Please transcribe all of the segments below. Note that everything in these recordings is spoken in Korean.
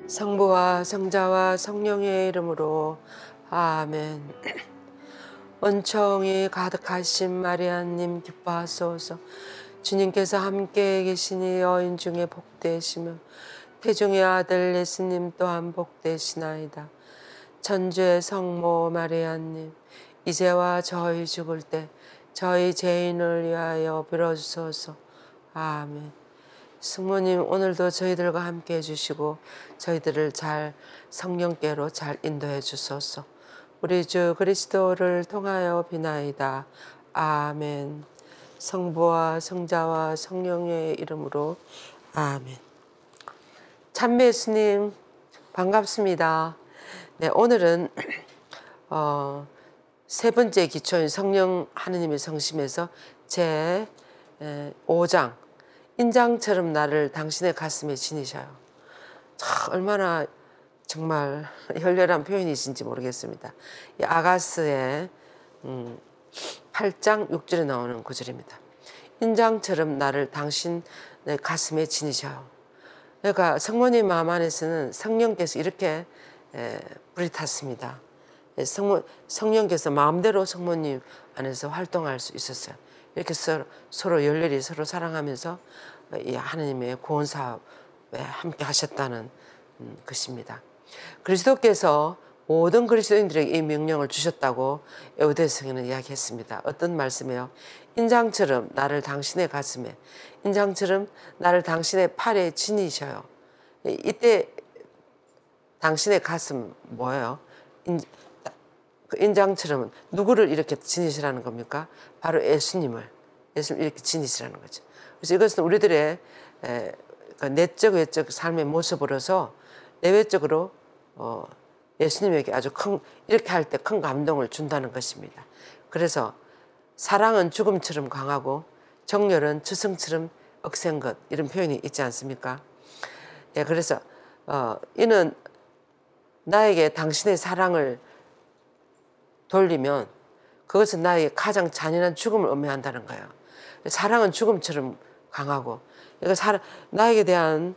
성부와 성자와 성령의 이름으로 아멘. 은총이 가득하신 마리아님 기뻐하소서. 주님께서 함께 계시니 여인 중에 복되시며 태중의 아들 예수님 또한 복되시나이다. 천주의 성모 마리아님, 이제와 저희 죽을 때 저희 죄인을 위하여 빌어주소서. 아멘. 성모님, 오늘도 저희들과 함께 해주시고 저희들을 잘 성령께로 잘 인도해 주소서. 우리 주 그리스도를 통하여 비나이다. 아멘. 성부와 성자와 성령의 이름으로 아멘. 참배 예수님 반갑습니다. 네, 오늘은 세 번째 기초인 성령 하느님의 성심에서 제 5장 인장처럼 나를 당신의 가슴에 지니셔요. 얼마나 정말 열렬한 표현이신지 모르겠습니다. 이 아가스의 8장 6절에 나오는 구절입니다. 인장처럼 나를 당신의 가슴에 지니셔요. 그러니까 성모님 마음 안에서는 성령께서 이렇게 불이 탔습니다. 성령께서 마음대로 성모님 안에서 활동할 수 있었어요. 이렇게 서로 열렬히 서로 사랑하면서 이 하나님의 구원 사업에 함께 하셨다는 것입니다. 그리스도께서 모든 그리스도인들에게 이 명령을 주셨다고 에우대서에는 이야기했습니다. 어떤 말씀이에요? 인장처럼 나를 당신의 가슴에, 인장처럼 나를 당신의 팔에 지니셔요. 이때 당신의 가슴 뭐예요? 인장처럼 누구를 이렇게 지니시라는 겁니까? 바로 예수님을 이렇게 지니시라는 거죠. 그래서 이것은 우리들의 내적 외적 삶의 모습으로서 내외적으로 예수님에게 아주 큰, 이렇게 할 때 큰 감동을 준다는 것입니다. 그래서 사랑은 죽음처럼 강하고 정열은 저승처럼 억센 것, 이런 표현이 있지 않습니까? 예, 그래서 이는 나에게 당신의 사랑을 돌리면 그것은 나에게 가장 잔인한 죽음을 의미한다는 거예요. 사랑은 죽음처럼 강하고, 그러니까 나에게 대한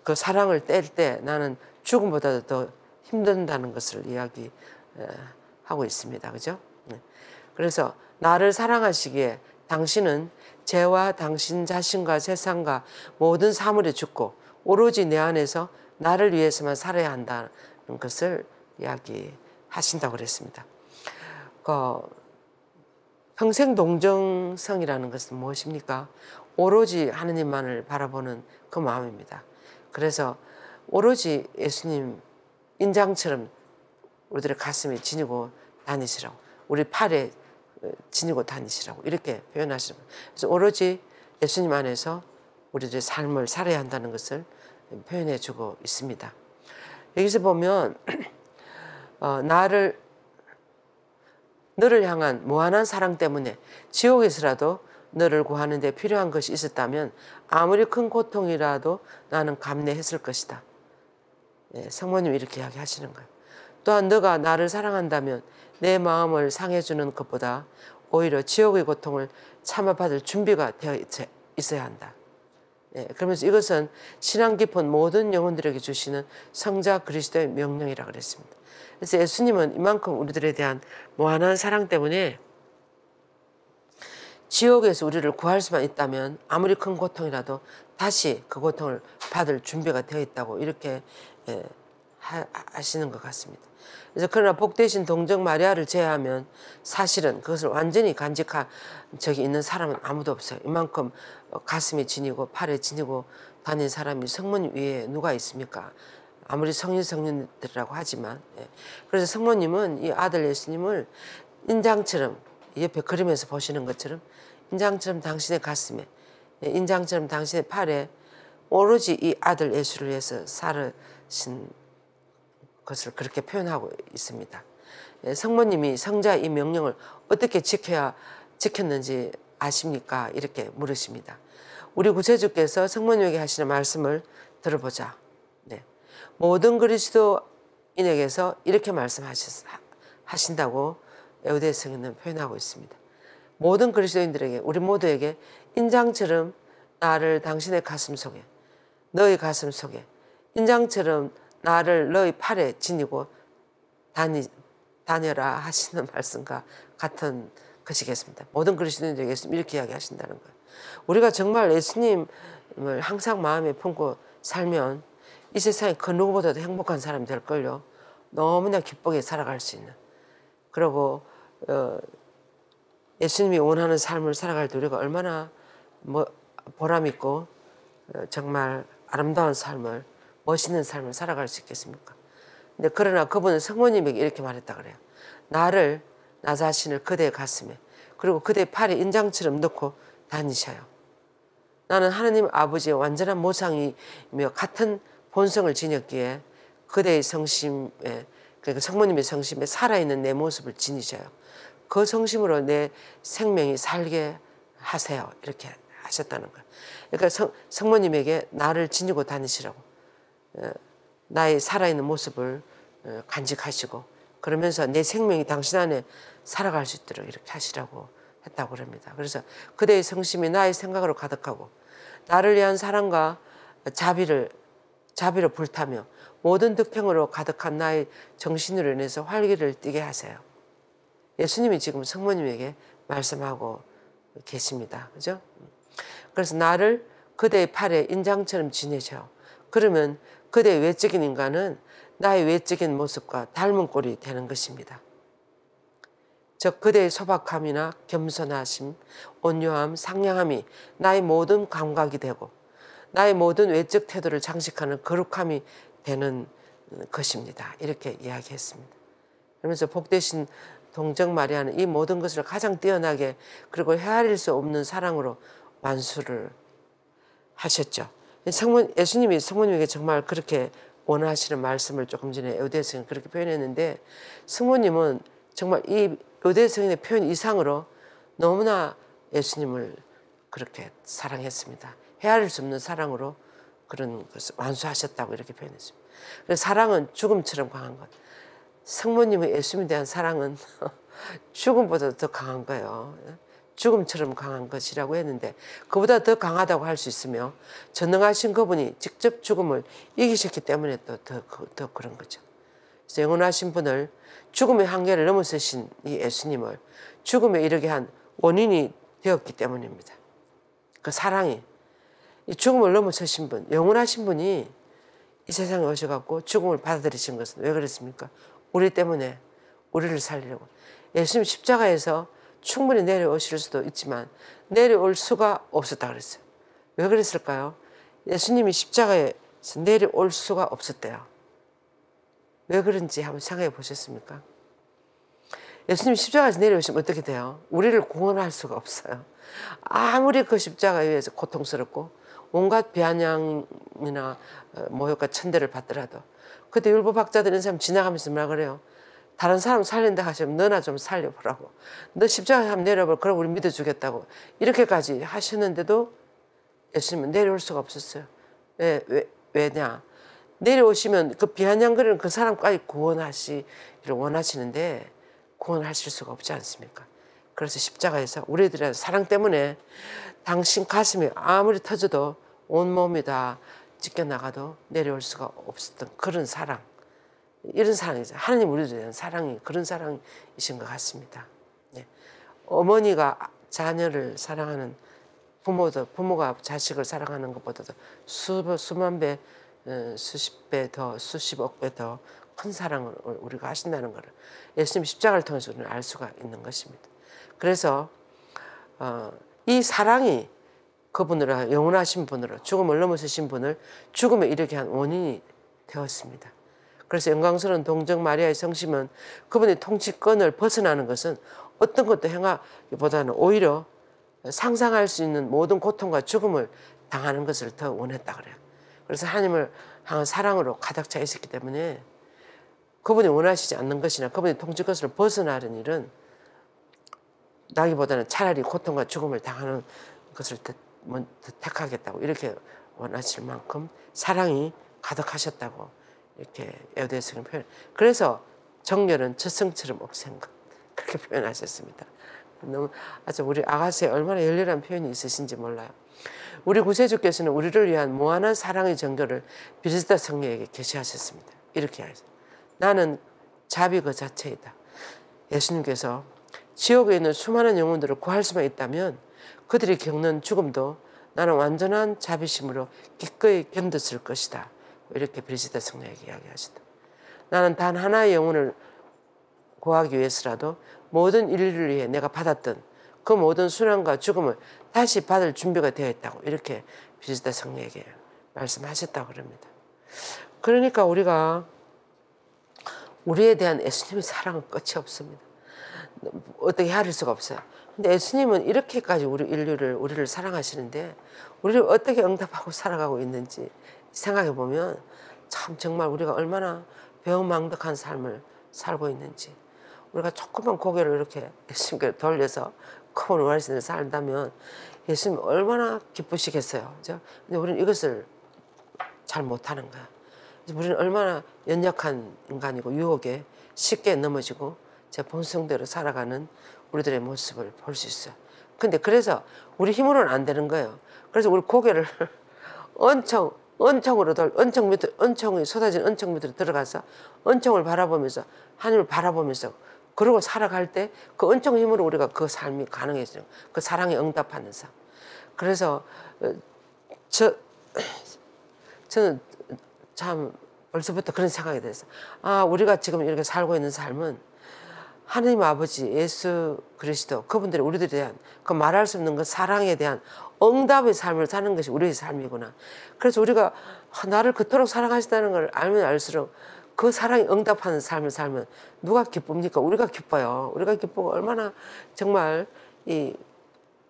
그 사랑을 뗄 때 나는 죽음보다도 더 힘든다는 것을 이야기하고 있습니다. 그죠? 그래서 나를 사랑하시기에 당신은 죄와 당신 자신과 세상과 모든 사물에 죽고 오로지 내 안에서 나를 위해서만 살아야 한다는 것을 이야기하신다고 그랬습니다. 평생 동정성이라는 것은 무엇입니까? 오로지 하느님만을 바라보는 그 마음입니다. 그래서 오로지 예수님 인장처럼 우리들의 가슴에 지니고 다니시라고, 우리 팔에 지니고 다니시라고 이렇게 표현하시는 거예요. 그래서 오로지 예수님 안에서 우리들의 삶을 살아야 한다는 것을 표현해 주고 있습니다. 여기서 보면 너를 향한 무한한 사랑 때문에 지옥에서라도 너를 구하는 데 필요한 것이 있었다면 아무리 큰 고통이라도 나는 감내했을 것이다. 예, 성모님 이렇게 이야기하시는 거예요. 또한 너가 나를 사랑한다면 내 마음을 상해주는 것보다 오히려 지옥의 고통을 참아받을 준비가 되어 있어야 한다. 예, 그러면서 이것은 신앙 깊은 모든 영혼들에게 주시는 성자 그리스도의 명령이라 그랬습니다. 그래서 예수님은 이만큼 우리들에 대한 무한한 사랑 때문에 지옥에서 우리를 구할 수만 있다면 아무리 큰 고통이라도 다시 그 고통을 받을 준비가 되어 있다고 이렇게 하시는 것 같습니다. 그래서 그러나 복되신 동정 마리아를 제외하면 사실은 그것을 완전히 간직한 적이 있는 사람은 아무도 없어요. 이만큼 가슴에 지니고 팔에 지니고 다닌 사람이 성모님 위에 누가 있습니까? 아무리 성인들이라고 하지만. 그래서 성모님은 이 아들 예수님을 인장처럼 옆에 그림에서 보시는 것처럼 인장처럼 당신의 가슴에, 인장처럼 당신의 팔에 오로지 이 아들 예수를 위해서 살으신 것을 그렇게 표현하고 있습니다. 성모님이 성자 이 명령을 어떻게 지켰는지 아십니까? 이렇게 물으십니다. 우리 구세주께서 성모님에게 하시는 말씀을 들어보자. 네. 모든 그리스도인에게서 이렇게 말씀하신다고 에우대서에는 표현하고 있습니다. 모든 그리스도인들에게, 우리 모두에게 인장처럼 나를 당신의 가슴 속에, 너의 가슴 속에 인장처럼 나를 너희 팔에 지니고 다녀라 하시는 말씀과 같은 것이겠습니다. 모든 그리스도인들에게 예수님 이렇게 이야기하신다는 거예요. 우리가 정말 예수님을 항상 마음에 품고 살면 이 세상에 그 누구보다도 행복한 사람이 될걸요. 너무나 기쁘게 살아갈 수 있는. 그리고 예수님이 원하는 삶을 살아갈 때 우리가 얼마나 보람 있고 정말 아름다운 삶을, 멋있는 삶을 살아갈 수 있겠습니까? 근데 그러나 그분은 성모님에게 이렇게 말했다 그래요. 나를, 나 자신을 그대의 가슴에 그리고 그대의 팔에 인장처럼 넣고 다니셔요. 나는 하나님 아버지의 완전한 모상이며 같은 본성을 지녔기에 그대의 성심에, 그러니까 성모님의 성심에 살아있는 내 모습을 지니셔요. 그 성심으로 내 생명이 살게 하세요. 이렇게 하셨다는 거예요. 그러니까 성모님에게 나를 지니고 다니시라고. 나의 살아있는 모습을 간직하시고 그러면서 내 생명이 당신 안에 살아갈 수 있도록 이렇게 하시라고 했다고 합니다. 그래서 그대의 성심이 나의 생각으로 가득하고 나를 위한 사랑과 자비로 불타며 모든 득평으로 가득한 나의 정신으로 인해서 활기를 띠게 하세요. 예수님이 지금 성모님에게 말씀하고 계십니다. 그죠? 그래서 나를 그대의 팔에 인장처럼 지내셔. 그러면 그대의 외적인 인간은 나의 외적인 모습과 닮은 꼴이 되는 것입니다. 즉 그대의 소박함이나 겸손하심, 온유함, 상냥함이 나의 모든 감각이 되고 나의 모든 외적 태도를 장식하는 거룩함이 되는 것입니다. 이렇게 이야기했습니다. 그러면서 복되신 동정 마리아는 이 모든 것을 가장 뛰어나게 그리고 헤아릴 수 없는 사랑으로 완수를 하셨죠. 예수님이 성모님에게 정말 그렇게 원하시는 말씀을 조금 전에 요대성이 그렇게 표현했는데 성모님은 정말 이 요대성인의 표현 이상으로 너무나 예수님을 그렇게 사랑했습니다. 헤아릴 수 없는 사랑으로 그런 것을 완수하셨다고 이렇게 표현했습니다. 그래서 사랑은 죽음처럼 강한 것. 성모님의 예수님에 대한 사랑은 죽음보다 더 강한 거예요. 죽음처럼 강한 것이라고 했는데 그보다 더 강하다고 할 수 있으며 전능하신 그분이 직접 죽음을 이기셨기 때문에 더 그런 거죠. 그래서 영원하신 분을 죽음의 한계를 넘어서신 이 예수님을 죽음에 이르게 한 원인이 되었기 때문입니다. 그 사랑이 이 죽음을 넘어서신 분, 영원하신 분이 이 세상에 오셔갖고 죽음을 받아들이신 것은 왜 그랬습니까? 우리 때문에 우리를 살리려고. 예수님 십자가에서 충분히 내려오실 수도 있지만 내려올 수가 없었다 그랬어요. 왜 그랬을까요? 예수님이 십자가에서 내려올 수가 없었대요. 왜 그런지 한번 생각해 보셨습니까? 예수님 십자가에서 내려오시면 어떻게 돼요? 우리를 구원할 수가 없어요. 아무리 그 십자가에 의해서 고통스럽고 온갖 비아냥이나 모욕과 천대를 받더라도 그때 율법학자들 이런 사람 지나가면서 뭐라 그래요? 다른 사람 살린다 하시면 너나 좀 살려보라고. 너 십자가에 한번 내려봐. 그럼 우리 믿어주겠다고. 이렇게까지 하셨는데도 예수님은 내려올 수가 없었어요. 왜냐? 내려오시면 그 비아냥거리는 그 사람까지 구원하시기를 원하시는데 구원하실 수가 없지 않습니까? 그래서 십자가에서 우리들의 사랑 때문에 당신 가슴이 아무리 터져도 온몸이 다 찢겨나가도 내려올 수가 없었던 그런 사랑. 이런 사랑이죠. 하나님 우리들에 대한 사랑이 그런 사랑이신 것 같습니다. 네. 어머니가 자녀를 사랑하는 부모가 자식을 사랑하는 것보다도 수만 배, 수십 배 더, 수십억 배 더 큰 사랑을 우리가 하신다는 것을 예수님 십자가를 통해서 우리는 알 수가 있는 것입니다. 그래서 이 사랑이 그분으로 영원하신 분으로 죽음을 넘어서신 분을 죽음에 이르게 한 원인이 되었습니다. 그래서 영광스러운 동정 마리아의 성심은 그분의 통치권을 벗어나는 것은 어떤 것도 행하기보다는 오히려 상상할 수 있는 모든 고통과 죽음을 당하는 것을 더 원했다 그래요. 그래서 하나님을 향한 사랑으로 가득 차 있었기 때문에 그분이 원하시지 않는 것이나 그분의 통치권을 벗어나는 일은 나기보다는 차라리 고통과 죽음을 당하는 것을 더 택하겠다고 이렇게 원하실 만큼 사랑이 가득하셨다고 이렇게 에우대스는 표현. 그래서 정열은 젖성처럼 없앤 것 그렇게 표현하셨습니다. 너무 아주 우리 아가씨에 얼마나 열렬한 표현이 있으신지 몰라요. 우리 구세주께서는 우리를 위한 무한한 사랑의 정교를 비리스다 성녀에게 계시하셨습니다. 이렇게 하셨어요. 나는 자비 그 자체이다. 예수님께서 지옥에 있는 수많은 영혼들을 구할 수만 있다면 그들이 겪는 죽음도 나는 완전한 자비심으로 기꺼이 견뎠을 것이다. 이렇게 비리스다 성녀에게 이야기하시다. 나는 단 하나의 영혼을 구하기 위해서라도 모든 인류를 위해 내가 받았던 그 모든 순환과 죽음을 다시 받을 준비가 되어 있다고 이렇게 비리스다 성녀에게 말씀하셨다고 그럽니다. 그러니까 우리가 우리에 대한 예수님의 사랑은 끝이 없습니다. 어떻게 헤아릴 수가 없어요. 근데 예수님은 이렇게까지 우리를 사랑하시는데 우리를 어떻게 응답하고 살아가고 있는지 생각해 보면 참 정말 우리가 얼마나 배은망덕한 삶을 살고 있는지, 우리가 조금만 고개를 이렇게 예수님께 돌려서 그분 원하시는 살다면 예수님 얼마나 기쁘시겠어요. 그죠? 근데 우리는 이것을 잘 못하는 거야. 우리는 얼마나 연약한 인간이고 유혹에 쉽게 넘어지고 제 본성대로 살아가는 우리들의 모습을 볼 수 있어요. 근데 그래서 우리 힘으로는 안 되는 거예요. 그래서 우리 고개를 은총이 쏟아진 은총 밑으로 들어가서 은총을 바라보면서 하나님을 바라보면서 그러고 살아갈 때 그 은총 힘으로 우리가 그 삶이 가능해져요. 그 사랑에 응답하는 삶. 그래서 저는 참 벌써부터 그런 생각이 들었어요. 아, 우리가 지금 이렇게 살고 있는 삶은 하나님 아버지 예수 그리스도 그분들이 우리들에 대한 그 말할 수 없는 그 사랑에 대한 응답의 삶을 사는 것이 우리의 삶이구나. 그래서 우리가 나를 그토록 사랑하시다는 걸 알면 알수록 그 사랑에 응답하는 삶을 살면 누가 기쁩니까? 우리가 기뻐요. 우리가 기쁘고 얼마나 정말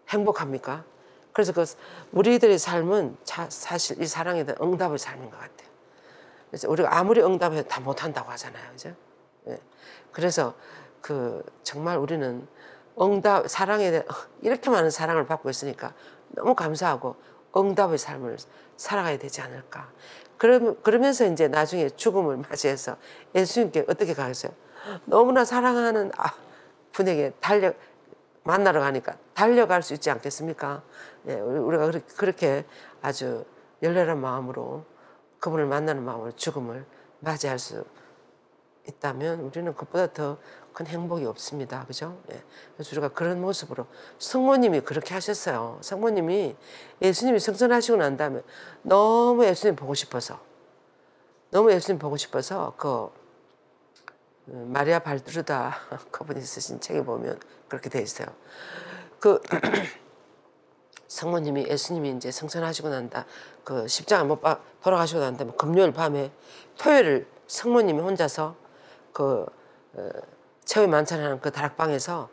행복합니까? 그래서 그 우리들의 삶은 사실 이 사랑에 대한 응답의 삶인 것 같아요. 그래서 우리가 아무리 응답해도 다 못한다고 하잖아요. 그죠? 예. 그래서 정말 우리는 사랑에 대한 이렇게 많은 사랑을 받고 있으니까 너무 감사하고 응답의 삶을 살아가야 되지 않을까. 그러면서 이제 나중에 죽음을 맞이해서 예수님께 어떻게 가겠어요? 너무나 사랑하는 분에게 만나러 가니까 달려갈 수 있지 않겠습니까? 예, 우리가 그렇게 아주 열렬한 마음으로 그분을 만나는 마음으로 죽음을 맞이할 수 있다면 우리는 그보다 더 큰 행복이 없습니다. 그죠? 예. 그래서 우리가 그런 모습으로 성모님이 그렇게 하셨어요. 성모님이 예수님이 승천하시고 난 다음에 너무 예수님 보고 싶어서 마리아 발두르다 그분이 쓰신 책에 보면 그렇게 돼 있어요. 성모님이 예수님이 이제 승천하시고 난다 십자가 못 돌아가시고 난 다음에 금요일 밤에 토요일 성모님이 혼자서 최후의 만찬하는 그 다락방에서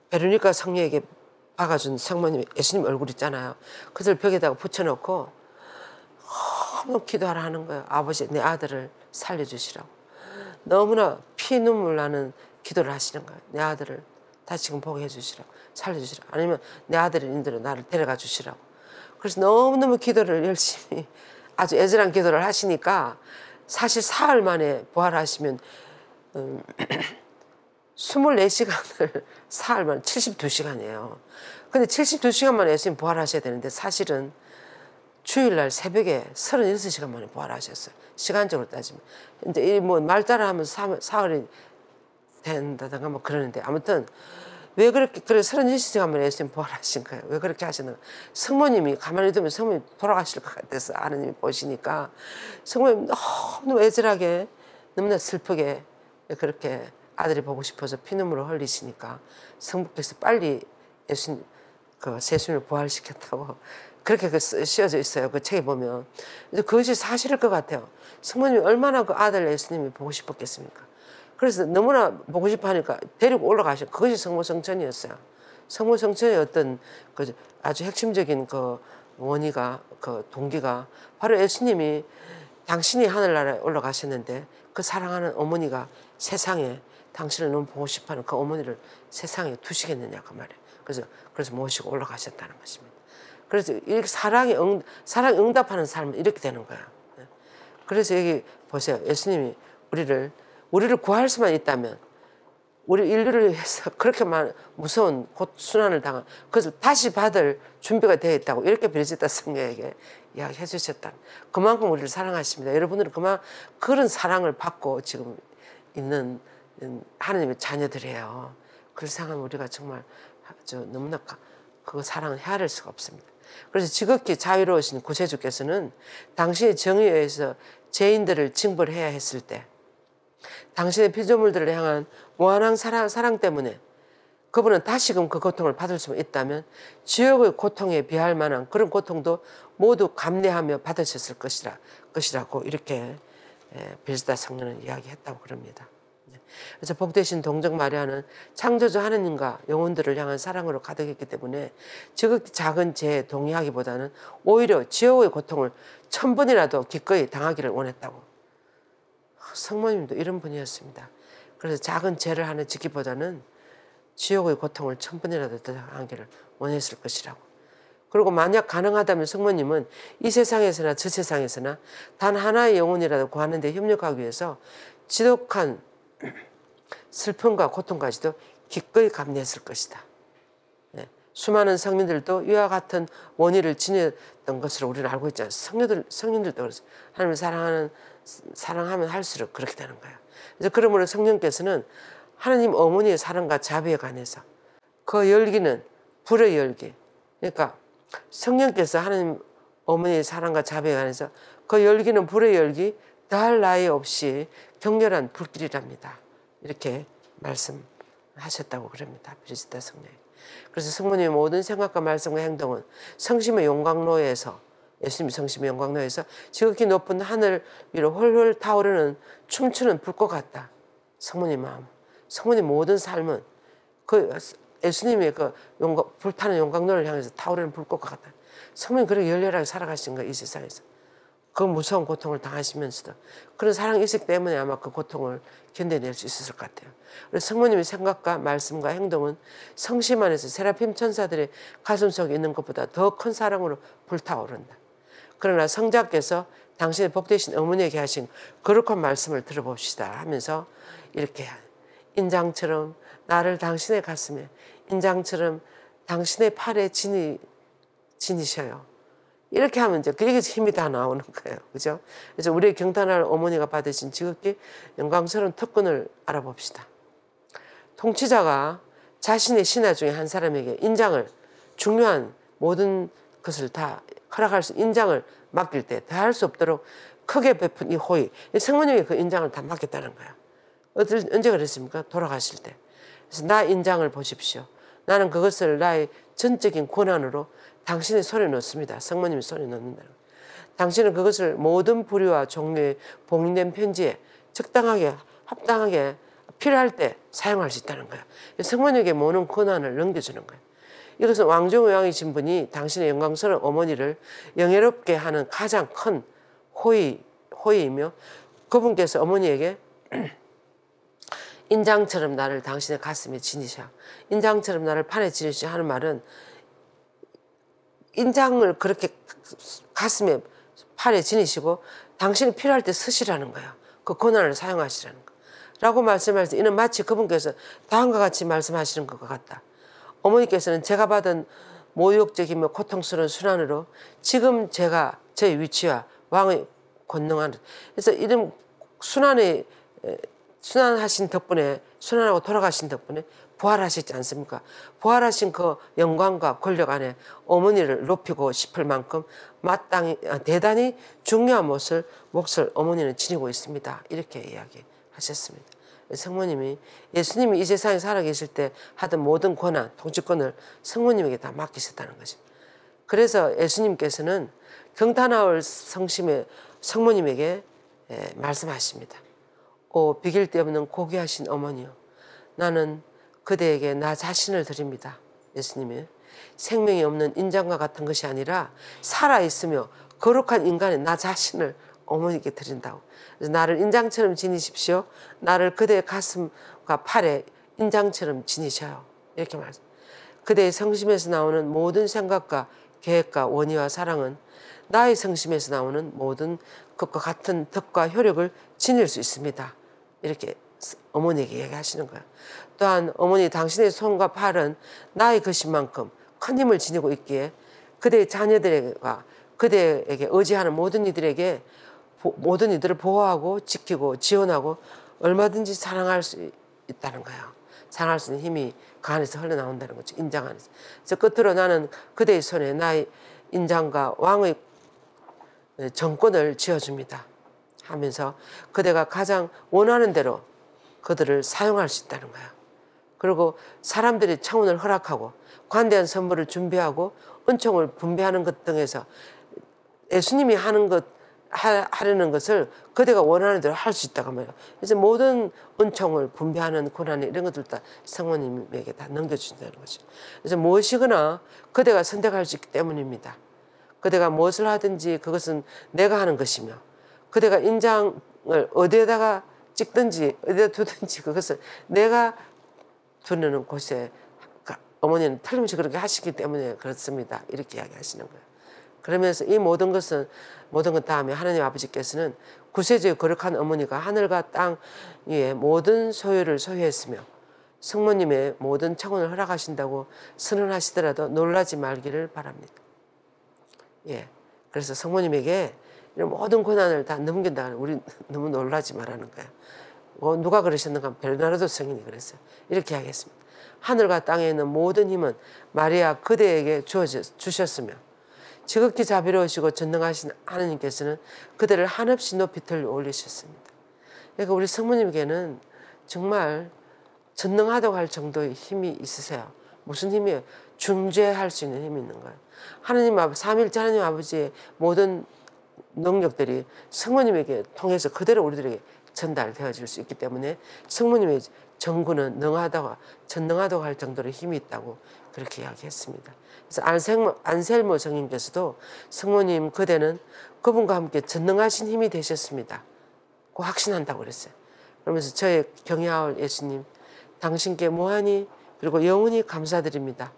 베로니카 성녀에게 박아준 성모님 예수님 얼굴 있잖아요. 그걸 벽에다가 붙여놓고 너무 기도하라 하는 거예요. 아버지 내 아들을 살려주시라고. 너무나 피눈물 나는 기도를 하시는 거예요. 내 아들을 다시금 보게 해주시라고, 살려주시라고, 아니면 내 아들을 인도로 나를 데려가 주시라고. 그래서 너무너무 기도를 열심히 아주 애절한 기도를 하시니까 사실 사흘 만에 부활하시면 24시간을 사흘 만에 72시간이에요. 근데 72시간 만에 예수님 부활하셔야 되는데 사실은 주일날 새벽에 36시간 만에 부활하셨어요. 시간적으로 따지면. 이제 말따라 하면 사흘이 된다든가 뭐 그러는데 아무튼 왜 그래 36시간 만에 예수님 부활하신 거예요. 왜 그렇게 하시는 거예요? 성모님이 가만히 두면 성모님이 돌아가실 것 같아서 하나님이 보시니까 성모님이 너무 애절하게 너무나 슬프게 그렇게 아들이 보고 싶어서 피눈물을 흘리시니까 성부께서 빨리 예수님 세수님을 부활시켰다고 그렇게 씌어져 있어요. 그 책에 보면. 그것이 사실일 것 같아요. 성모님이 얼마나 그 아들 예수님이 보고 싶었겠습니까? 그래서 너무나 보고 싶어 하니까 데리고 올라가셔. 그것이 성모성천이었어요. 성모성천의 어떤 아주 핵심적인 원의가, 동기가 바로 예수님이 당신이 하늘나라에 올라가셨는데 그 사랑하는 어머니가 세상에 당신을 너무 보고 싶어 하는 그 어머니를 세상에 두시겠느냐 그 말이에요. 그래서 모시고 올라가셨다는 것입니다. 그래서 이렇게 사랑에 응답하는 삶은 이렇게 되는 거예요. 그래서 여기 보세요. 예수님이 우리를 구할 수만 있다면 우리 인류를 위해서 그렇게 무서운 순환을 당한 그것을 다시 받을 준비가 되어 있다고 이렇게 브리지타 성녀에게 이야기해 주셨다. 그만큼 우리를 사랑하십니다. 여러분들은 그런 사랑을 받고 지금 있는 하나님의 자녀들이에요. 그걸 생각하면 우리가 정말 너무나 그 사랑을 헤아릴 수가 없습니다. 그래서 지극히 자유로우신 구세주께서는 당신의 정의에 의해서 죄인들을 징벌해야 했을 때 당신의 피조물들을 향한 무한한 사랑 때문에 그분은 다시금 그 고통을 받을 수 있다면 지옥의 고통에 비할 만한 그런 고통도 모두 감내하며 받으셨을 것이라고 이렇게 브리지타 성녀는 이야기했다고 그럽니다. 그래서 복되신 동정 마리아는 창조주 하느님과 영혼들을 향한 사랑으로 가득했기 때문에 지극히 작은 죄에 동의하기보다는 오히려 지옥의 고통을 1000번이라도 기꺼이 당하기를 원했다고. 성모님도 이런 분이었습니다. 그래서 작은 죄를 하나 짓기보다는 지옥의 고통을 1000번이라도 더 당하기를 원했을 것이라고. 그리고 만약 가능하다면 성모님은 이 세상에서나 저 세상에서나 단 하나의 영혼이라도 구하는 데 협력하기 위해서 지독한 슬픔과 고통까지도 기꺼이 감내했을 것이다. 네. 수많은 성민들도 이와 같은 원의를 지녔던 것으로 우리는 알고 있잖아요. 성령들도 그래서 하나님을 사랑하면 할수록 그렇게 되는 거예요. 그래서 그러므로 성령께서는 하나님 어머니의 사랑과 자비에 관해서 그 열기는 불의 열기. 그러니까 성령께서 하나님 어머니의 사랑과 자비에 관해서 그 열기는 불의 열기, 더할 나위 없이 격렬한 불길이랍니다. 이렇게 말씀하셨다고 그럽니다. 브리지타 성녀. 그래서 성모님의 모든 생각과 말씀과 행동은 성심의 용광로에서 예수님이 성심의 영광로에서 지극히 높은 하늘 위로 홀홀 타오르는 춤추는 불꽃 같다. 성모님 마음, 성모님 모든 삶은 그 예수님의 그 불타는 영광로를 향해서 타오르는 불꽃과 같다. 성모님 그렇게 열렬하게 살아가신 거예요. 이 세상에서. 그 무서운 고통을 당하시면서도 그런 사랑의식 때문에 아마 그 고통을 견뎌낼 수 있었을 것 같아요. 그래서 성모님의 생각과 말씀과 행동은 성심 안에서 세라핌 천사들의 가슴 속에 있는 것보다 더 큰 사랑으로 불타오른다. 그러나 성자께서 당신의 복되신 어머니에게 하신 거룩한 말씀을 들어봅시다 하면서 이렇게 인장처럼 나를 당신의 가슴에 인장처럼 당신의 팔에 지니셔요. 이렇게 하면 이제 그게 힘이 다 나오는 거예요. 그죠? 그래서 우리의 경탄할 어머니가 받으신 지극히 영광스러운 특권을 알아봅시다. 통치자가 자신의 신하 중에 한 사람에게 인장을 중요한 모든 것을 다 허락할 수 인장을 맡길 때 더할 수 없도록 크게 베푼 이 호의. 성모님이 그 인장을 다 맡겼다는 거예요. 언제 그랬습니까? 돌아가실 때. 그래서 나 인장을 보십시오. 나는 그것을 나의 전적인 권한으로 당신의 손에 넣습니다. 성모님의 손에 넣는다는 거예요. 당신은 그것을 모든 부류와 종류의 봉인된 편지에 적당하게 합당하게 필요할 때 사용할 수 있다는 거예요. 성모님에게 모든 권한을 넘겨주는 거예요. 이것은 왕중의 왕이신 분이 당신의 영광스러운 어머니를 영예롭게 하는 가장 큰 호의이며 그분께서 어머니에게 인장처럼 나를 당신의 가슴에 지니셔. 인장처럼 나를 판에 지니셔 하는 말은 인장을 그렇게 가슴에 팔에 지니시고 당신이 필요할 때 쓰시라는 거예요. 그 권한을 사용하시라는 거. 라고 말씀할 때 이는 마치 그분께서 다음과 같이 말씀하시는 것 같다. 어머니께서는 제가 받은 모욕적이며 고통스러운 순환으로 지금 제가 제 위치와 왕의 권능한 그래서 이런 순환하신 덕분에 순환하고 돌아가신 덕분에 부활하시지 않습니까? 부활하신 그 영광과 권력 안에 어머니를 높이고 싶을 만큼 마땅히 대단히 중요한 몫을 어머니는 지니고 있습니다. 이렇게 이야기하셨습니다. 성모님이 예수님이 이 세상에 살아계실 때 하던 모든 권한, 통치권을 성모님에게 다 맡기셨다는 것입니다. 그래서 예수님께서는 경탄하올 성심의 성모님에게 말씀하십니다. 오 비길 데 없는 고귀하신 어머니요. 나는 그대에게 나 자신을 드립니다. 예수님이 생명이 없는 인장과 같은 것이 아니라 살아있으며 거룩한 인간의 나 자신을 어머니께 드린다고. 그래서 나를 인장처럼 지니십시오. 나를 그대의 가슴과 팔에 인장처럼 지니셔요. 이렇게 말씀. 그대의 성심에서 나오는 모든 생각과 계획과 원의와 사랑은 나의 성심에서 나오는 모든 것과 같은 덕과 효력을 지닐 수 있습니다. 이렇게 어머니에게 얘기하시는 거예요. 또한 어머니 당신의 손과 팔은 나의 것인 만큼 큰 힘을 지니고 있기에 그대의 자녀들과 그대에게 의지하는 모든 이들을 보호하고 지키고 지원하고 얼마든지 사랑할 수 있다는 거예요. 사랑할 수 있는 힘이 그 안에서 흘러나온다는 거죠. 인장 안에서. 그래서 끝으로 나는 그대의 손에 나의 인장과 왕의 정권을 쥐어줍니다 하면서 그대가 가장 원하는 대로 그들을 사용할 수 있다는 거예요. 그리고 사람들이 청혼을 허락하고 관대한 선물을 준비하고 은총을 분배하는 것 등에서 예수님이 하려는 것을 그대가 원하는 대로 할 수 있다고 말해요. 그래서 모든 은총을 분배하는 고난 이런 것들 다 성모님에게 다 넘겨준다는 거죠. 그래서 무엇이거나 그대가 선택할 수 있기 때문입니다. 그대가 무엇을 하든지 그것은 내가 하는 것이며 그대가 인장을 어디에다가 찍든지 어디다 두든지 그것을 내가 두는 곳에 어머니는 틀림없이 그렇게 하시기 때문에 그렇습니다. 이렇게 이야기하시는 거예요. 그러면서 이 모든 것 다음에 하나님 아버지께서는 구세주의 거룩한 어머니가 하늘과 땅 위에 모든 소유를 소유했으며 성모님의 모든 청혼을 허락하신다고 선언하시더라도 놀라지 말기를 바랍니다. 예, 그래서 성모님에게 이런 모든 고난을 다 넘긴다. 우리 너무 놀라지 말라는 거예요. 누가 그러셨는가? 베르나르도 성인이 그랬어요. 이렇게 하겠습니다. 하늘과 땅에 있는 모든 힘은 마리아 그대에게 주셨으며 지극히 자비로우시고 전능하신 하느님께서는 그대를 한없이 높이 들려 올리셨습니다. 그러니까 우리 성모님에게는 정말 전능하다고 할 정도의 힘이 있으세요. 무슨 힘이에요? 중재할 수 있는 힘이 있는 거예요. 삼위일체 하나님 아버지의 모든 능력들이 성모님에게 통해서 그대로 우리들에게 전달되어질 수 있기 때문에 성모님의 정구는 전능하다고 할 정도로 힘이 있다고 그렇게 이야기했습니다. 그래서 안셀모 성님께서도 성모님 그대는 그분과 함께 전능하신 힘이 되셨습니다. 고 확신한다고 그랬어요. 그러면서 저의 경외할 예수님, 당신께 무한히 그리고 영원히 감사드립니다.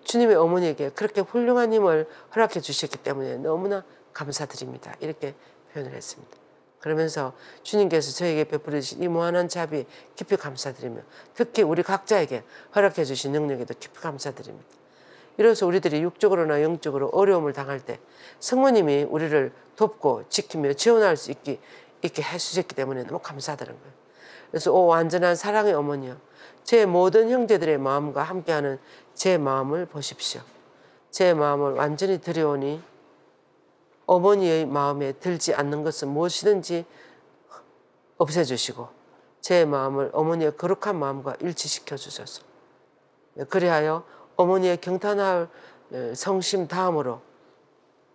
주님의 어머니에게 그렇게 훌륭한 힘을 허락해 주셨기 때문에 너무나 감사드립니다. 이렇게 표현을 했습니다. 그러면서 주님께서 저에게 베풀으신 이 무한한 자비 깊이 감사드리며 특히 우리 각자에게 허락해 주신 능력에도 깊이 감사드립니다. 이로써 우리들이 육적으로나 영적으로 어려움을 당할 때 성모님이 우리를 돕고 지키며 지원할 수 있게 해주셨기 때문에 너무 감사드리는 거예요. 그래서 오 완전한 사랑의 어머니여, 제 모든 형제들의 마음과 함께하는 제 마음을 보십시오. 제 마음을 완전히 드려오니 어머니의 마음에 들지 않는 것은 무엇이든지 없애주시고 제 마음을 어머니의 거룩한 마음과 일치시켜 주소서. 그리하여 어머니의 경탄할 성심 다음으로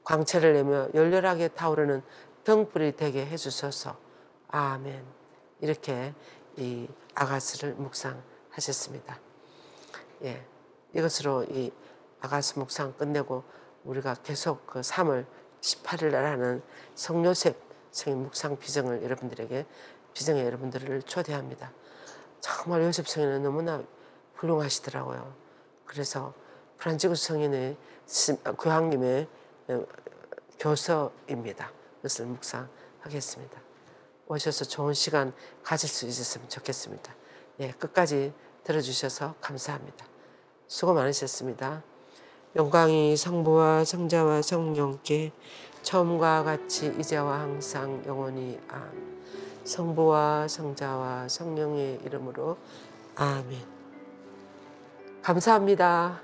광채를 내며 열렬하게 타오르는 등불이 되게 해주소서. 아멘. 이렇게 이 아가스를 묵상하셨습니다. 예, 이것으로 이 아가스 묵상 끝내고 우리가 계속 그 3월 18일 날 하는 성요셉 성인 묵상 비정에 여러분들을 초대합니다. 정말 요셉 성인은 너무나 훌륭하시더라고요. 그래서 프란치스코 성인의 교황님의 교서입니다. 그것을 묵상하겠습니다. 오셔서 좋은 시간 가질 수 있었으면 좋겠습니다. 예, 끝까지 들어주셔서 감사합니다. 수고 많으셨습니다. 영광이 성부와 성자와 성령께 처음과 같이 이제와 항상 영원히 아멘. 성부와 성자와 성령의 이름으로 아멘. 감사합니다.